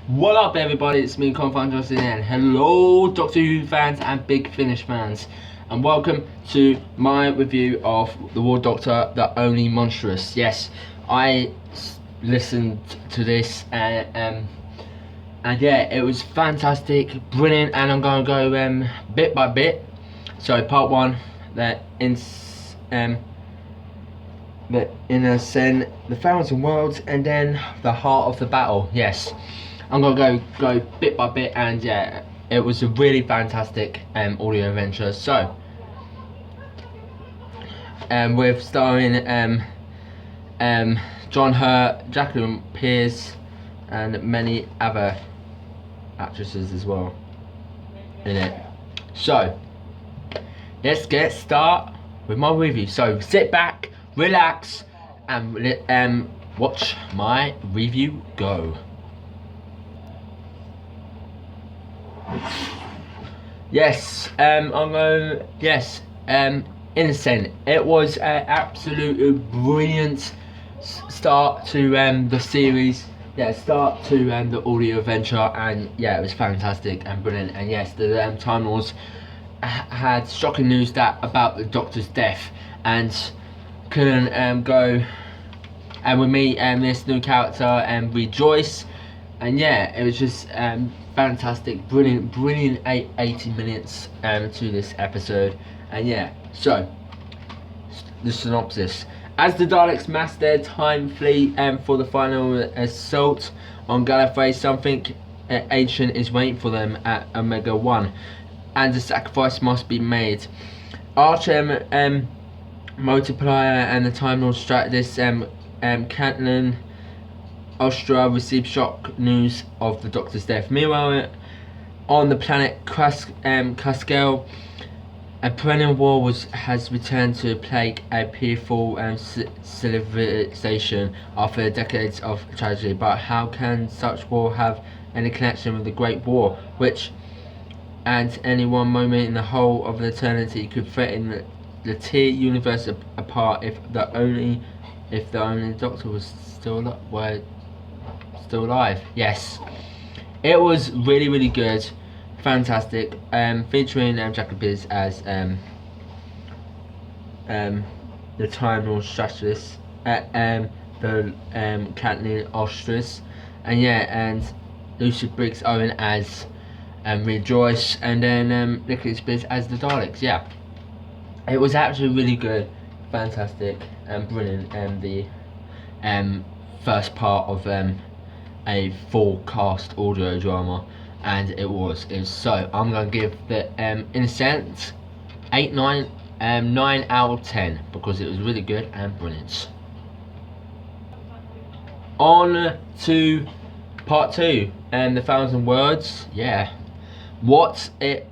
What up, everybody? It's me, Confine Justin, and hello, Doctor Who fans and Big Finish fans, and welcome to my review of The War Doctor, The Only Monstrous. Yes, I listened to this, and yeah, it was fantastic, brilliant, and I'm going to go bit by bit. So, part one, the Inner Sin, the Thousand Worlds, and then the Heart of the Battle. Yes, I'm gonna go bit by bit, and yeah, it was a really fantastic audio adventure. So, with starring John Hurt, Jacqueline Pearce, and many other actresses as well in it. So, let's get started with my review. So, sit back, relax, and watch my review go. Yes, I'm going. Yes, Innocent. It was an absolutely brilliant start to the series. Yeah, start to the audio adventure, and yeah, it was fantastic and brilliant. And yes, the Time Lords had shocking news about the Doctor's death, and couldn't go. And we meet this new character and Rejoice, and yeah, it was just fantastic, brilliant 80 minutes to this episode. And yeah, so the synopsis: as the Daleks mass their time fleet for the final assault on Gallifrey, something ancient is waiting for them at Omega 1, and a sacrifice must be made. Archer Multiplier and the Time Lord Stratus Catelyn Ostra received shock news of the Doctor's death. Meanwhile, on the planet Kaskel, a perennial war has returned to plague a peaceful civilization after decades of tragedy. But how can such war have any connection with the Great War, which at any one moment in the whole of eternity could threaten the Tier universe apart if the only Doctor was still alive? Yes, it was really good, fantastic. Featuring Jacqueline Pearce as the Time Lord Strategist, the Catelyn Ostras, and yeah, and Lucy Briggs Owen as Rejoice, and then Nicholas Spears as the Daleks. Yeah, it was actually really good, fantastic, and brilliant. And the first part of a full cast audio drama, and it was so. I'm gonna give the in a sense 9 out of 10 because it was really good and brilliant. On to part 2 and the Thousand Words. Yeah, what it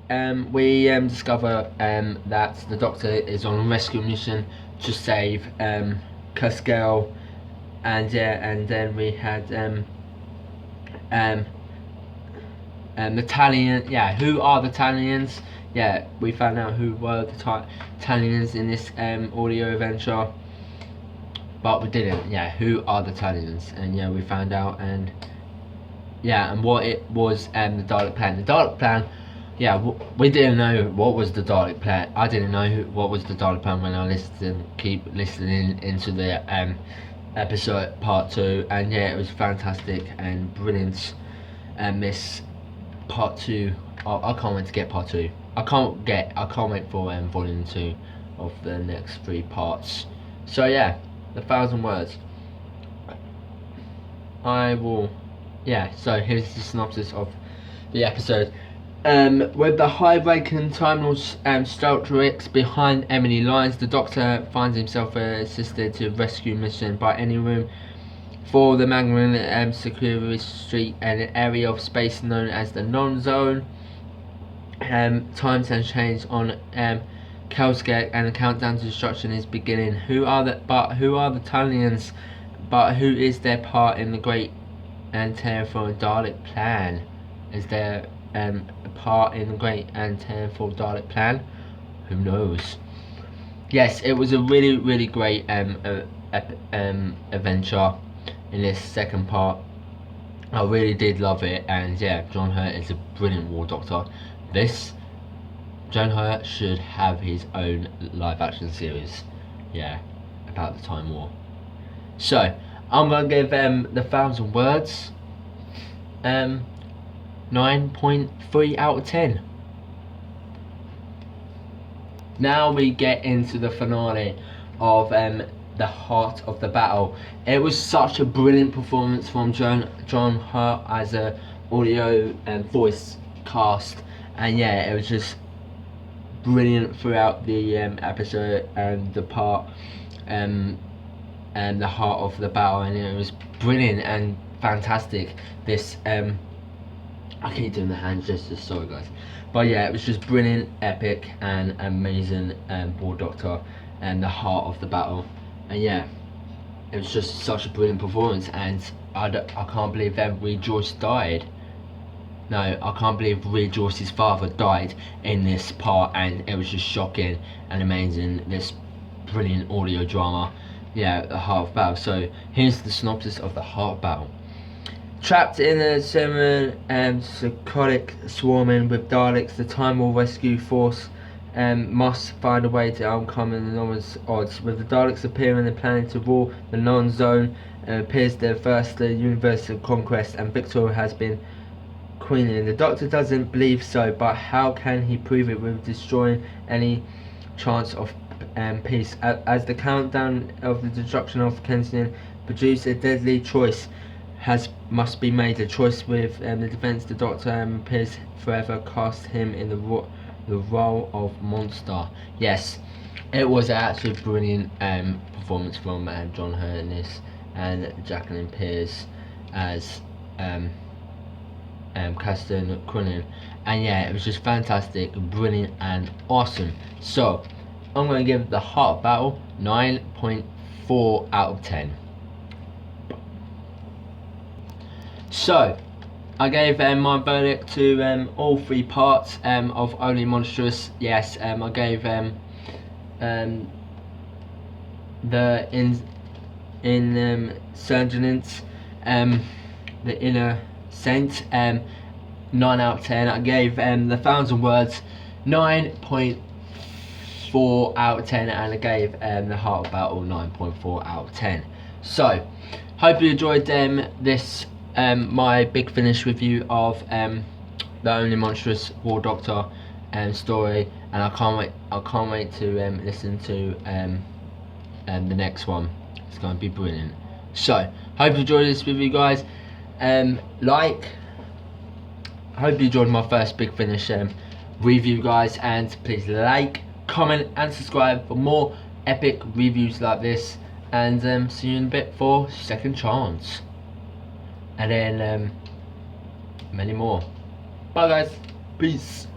we discover that the Doctor is on a rescue mission to save Kaskel, and yeah, and then we had the Talion. Yeah, who are the Talions? Yeah, we found out who were the Talions in this audio adventure, but we didn't. Yeah, who are the Talions? And yeah, we found out, and yeah, and what it was the Dalek plan. The Dalek plan. Yeah, we didn't know what was the Dalek plan. I didn't know what was the Dalek plan when I keep listening into the episode part 2, and yeah, it was fantastic and brilliant. This part 2, I can't wait to get part 2. I can't wait for volume 2 of the next 3 parts. So yeah, the Thousand Words. I will. Yeah, so here's the synopsis of the episode. With the high-ranking Time Lord Staltrix behind enemy lines, the Doctor finds himself assisted to rescue mission by any room for the Magma Security Street and an area of space known as the Non-Zone. Times have changed on Kelskek, and the countdown to destruction is beginning. Who are the Talions? But who is their part in the great and terrifying Dalek plan? Is there a part in the great and terrifying Dalek plan? Who knows? Yes, it was a really great adventure in this second part. I really did love it, and yeah, John Hurt is a brilliant War Doctor. This John Hurt should have his own live action series, yeah, about the Time War. So I'm gonna give the 1,000 Words 9.3 out of 10. Now we get into the finale of the heart of the battle. It was such a brilliant performance from John Hurt as a audio and voice cast, and yeah, it was just brilliant throughout the episode and the part and the heart of the battle, and it was brilliant and fantastic. This I keep doing the hand gestures, sorry guys, but yeah, it was just brilliant, epic and amazing War Doctor and the heart of the battle, and yeah, it was just such a brilliant performance. And I can't believe that Reed Joyce died. No, I can't believe Reed Joyce's father died in this part, and it was just shocking and amazing, this brilliant audio drama. Yeah, the heart of battle. So here's the synopsis of the heart of battle. Trapped in a psychotic swarming with Daleks, the Time War Rescue Force must find a way to overcome enormous odds. With the Daleks appearing and planning to rule the non-zone, appears their first universal conquest, and Victoria has been queening. The Doctor doesn't believe so, but how can he prove it with destroying any chance of peace? As the countdown of the destruction of Kensington produce a deadly choice must be made, a choice with the defence. The Doctor appears forever, cast him in the role of monster. Yes, it was an absolutely brilliant performance from John Hurt in this, and Jacqueline Pearce as Kirsten Quinlan, and yeah, it was just fantastic, brilliant and awesome. So I'm going to give the Heart of Battle 9.4 out of 10. So I gave my verdict to all 3 parts of Only Monstrous. Yes, I gave the Insurgents, the Inner Saint, 9 out of 10. I gave the 1,000 Words 9.4 out of 10, and I gave the Heart of Battle 9.4 out of 10. So hope you enjoyed this my big finish review of the Only Monstrous War Doctor story, and I can't wait to listen to the next one. It's going to be brilliant. So hope you enjoyed this with you guys. Hope you enjoyed my first big finish review, guys, and please like, comment and subscribe for more epic reviews like this, and see you in a bit for Second Chance, and then many more. Bye guys, peace.